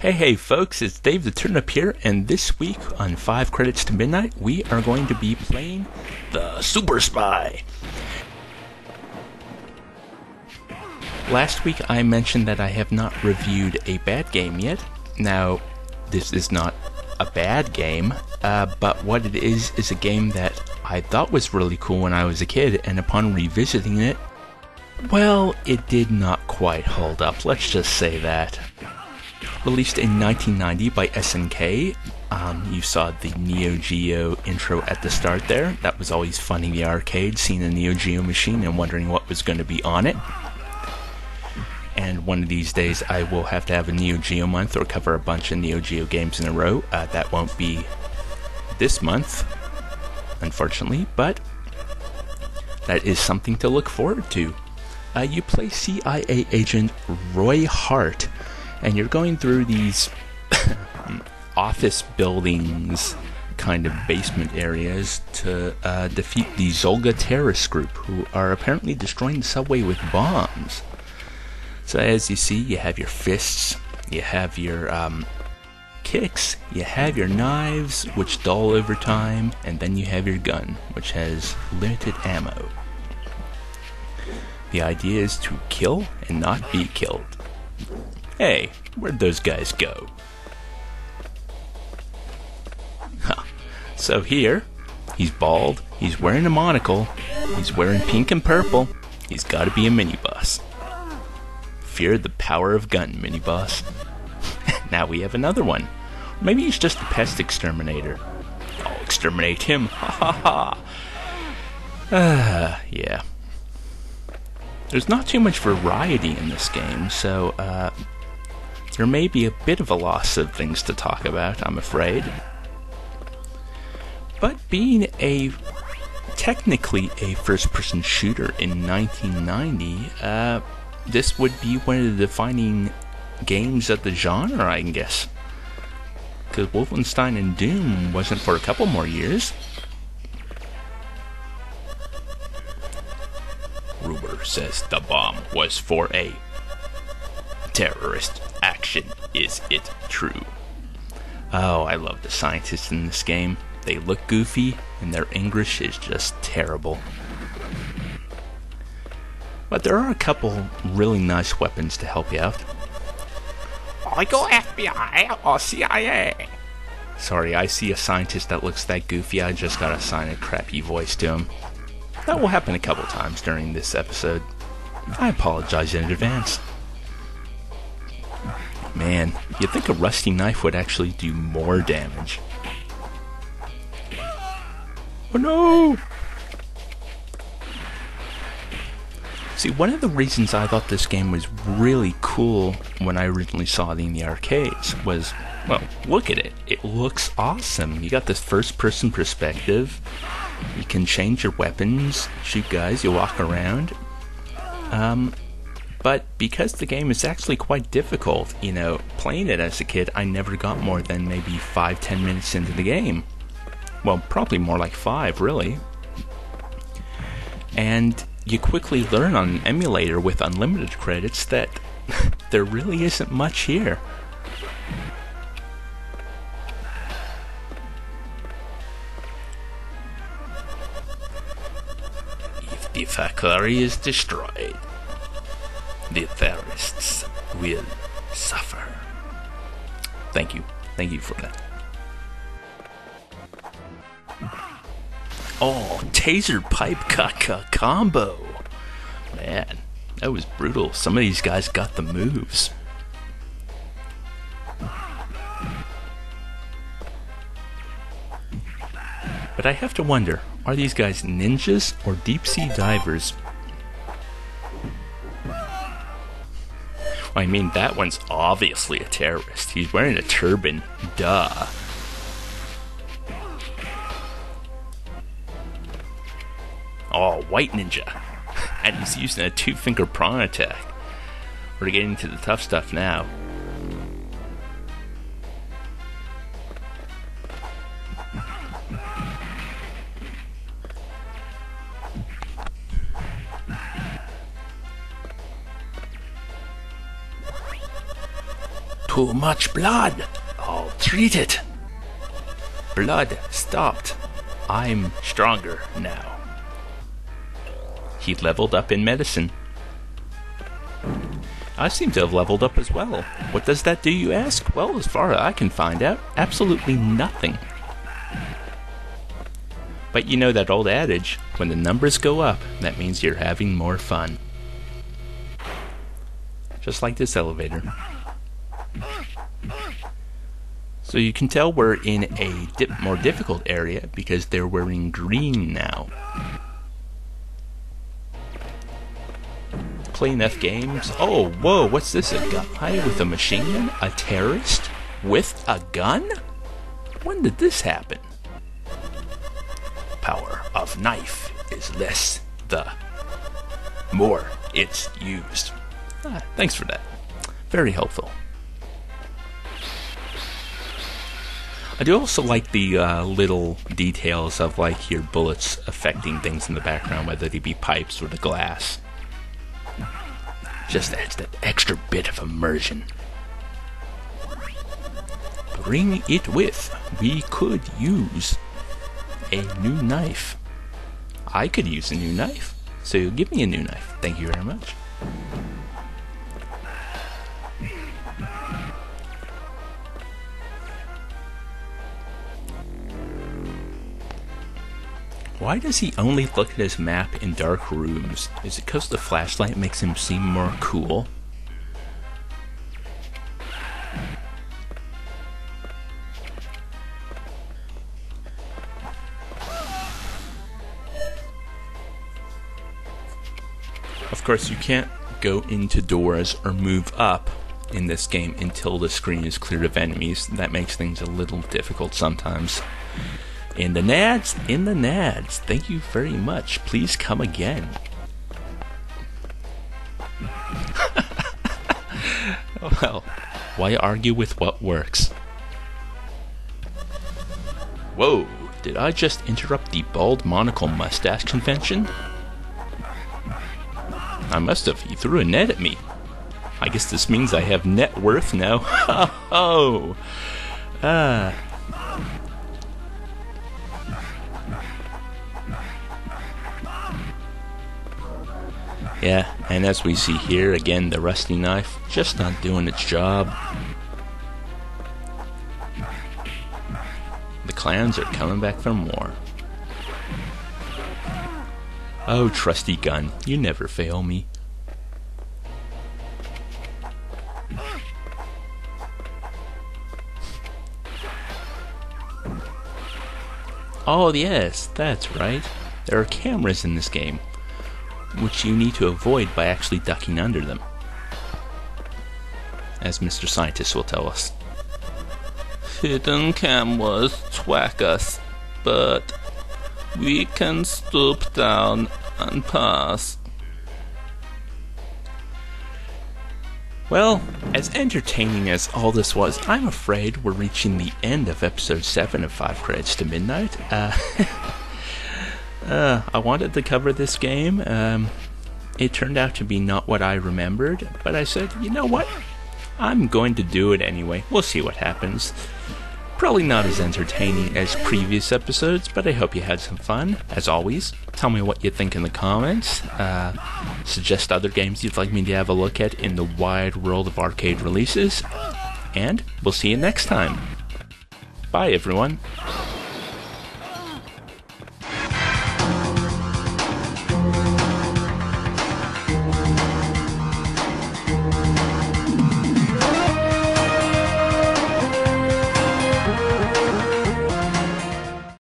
Hey folks, it's Dave the Turnip here, and this week on 5 Credits to Midnight, we are going to be playing the Superest Spy. Last week I mentioned that I have not reviewed a bad game yet. Now, this is not a bad game, but what it is a game that I thought was really cool when I was a kid, and upon revisiting it, well, it did not quite hold up, let's just say that. Released in 1990 by SNK. You saw the Neo Geo intro at the start there. That was always fun in the arcade, seeing a Neo Geo machine and wondering what was going to be on it. And one of these days I will have to have a Neo Geo month or cover a bunch of Neo Geo games in a row. That won't be this month, unfortunately, but that is something to look forward to. You play CIA agent Roy Hart, and you're going through these office buildings, kind of basement areas, to defeat the Zolga terrorist group, who are apparently destroying the subway with bombs. So as you see, you have your fists, you have your kicks, you have your knives, which dull over time, and then you have your gun, which has limited ammo. The idea is to kill and not be killed. Hey, where'd those guys go? Huh. So here, he's bald, he's wearing a monocle, he's wearing pink and purple, he's gotta be a mini-boss. Fear the power of gun, mini-boss. Now we have another one. Maybe he's just a pest exterminator. I'll exterminate him, ha ha ha. Yeah. There's not too much variety in this game, so, there may be a bit of a loss of things to talk about, I'm afraid. But being technically a first-person shooter in 1990, this would be one of the defining games of the genre, I guess. Because Wolfenstein and Doom wasn't for a couple more years. Rumor says the bomb was for a terrorist action. Is it true? Oh, I love the scientists in this game. They look goofy, and their English is just terrible. But there are a couple really nice weapons to help you out. I go FBI or CIA. Sorry, I see a scientist that looks that goofy, I just gotta assign a crappy voice to him. That will happen a couple times during this episode. I apologize in advance. Man, you'd think a rusty knife would actually do more damage. Oh no! See, one of the reasons I thought this game was really cool when I originally saw it in the arcades was, well, look at it. It looks awesome. You got this first-person perspective. You can change your weapons, shoot guys, you walk around. But because the game is actually quite difficult, playing it as a kid, I never got more than maybe 5-10 minutes into the game. Well, probably more like 5, really. And you quickly learn on an emulator with unlimited credits that there really isn't much here. If the factory is destroyed, the terrorists will suffer. Thank you for that. Oh, taser pipe combo. Man, that was brutal. Some of these guys got the moves. But I have to wonder, are these guys ninjas or deep sea divers? I mean, that one's obviously a terrorist. He's wearing a turban. Duh. Oh, white ninja. And he's using a 2-finger prawn attack. We're getting to the tough stuff now. Too much blood. I'll treat it. Blood stopped. I'm stronger now. He leveled up in medicine. I seem to have leveled up as well. What does that do, you ask? Well, as far as I can find out, absolutely nothing. But you know that old adage, when the numbers go up, that means you're having more fun. Just like this elevator. So you can tell we're in a more difficult area because they're wearing green now. Play enough games. Oh, whoa, what's this? A guy with a machine gun? A terrorist with a gun? When did this happen? Power of knife is less the more it's used. Thanks for that. Very helpful. I do also like the little details of like your bullets affecting things in the background, whether they be pipes or the glass. Just adds that extra bit of immersion. Bring it with. We could use a new knife. I could use a new knife. So give me a new knife. Thank you very much. Why does he only look at his map in dark rooms? Is it because the flashlight makes him seem more cool? Of course, you can't go into doors or move up in this game until the screen is cleared of enemies. That makes things a little difficult sometimes. In the nads, thank you very much. Please come again. Well, why argue with what works? Whoa, did I just interrupt the bald monocle mustache convention? I must have. He threw a net at me. I guess this means I have net worth now. Oh, yeah, and as we see here, again, the rusty knife just not doing its job. The clowns are coming back for more. Oh, trusty gun, you never fail me. Oh yes, that's right. There are cameras in this game, which you need to avoid by actually ducking under them, as Mr. Scientist will tell us. Hidden cameras track us, but we can stoop down and pass. Well, as entertaining as all this was, I'm afraid we're reaching the end of episode 7 of 5 Credits to Midnight. I wanted to cover this game. It turned out to be not what I remembered, but I said, you know what? I'm going to do it anyway. We'll see what happens. Probably not as entertaining as previous episodes, but I hope you had some fun. As always, tell me what you think in the comments. Suggest other games you'd like me to have a look at in the wide world of arcade releases. And we'll see you next time. Bye, everyone.